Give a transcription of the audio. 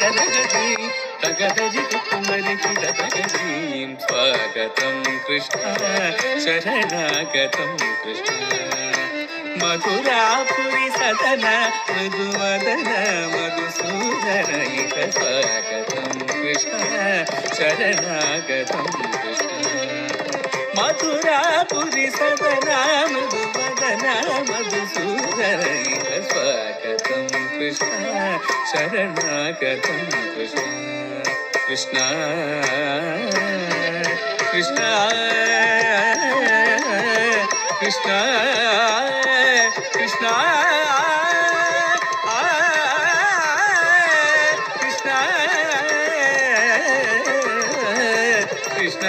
తగదగదీ తగదజి కుమరికి తగదీం స్వాగతం కృష్ణ శరణాగతం కృష్ణ మధురాపురి సదన మృదువదన మధుసూదన ఇక స్వాగతం కృష్ణ శరణాగతం కృష్ణ మధురాపురి సదన మృదువదన మధుసూదన ఇక స్వాగతం కృష్ణ శరణాగతం కృష్ణ కృష్ణ కృష్ణ కృష్ణ కృష్ణ కృష్ణ కృష్ణ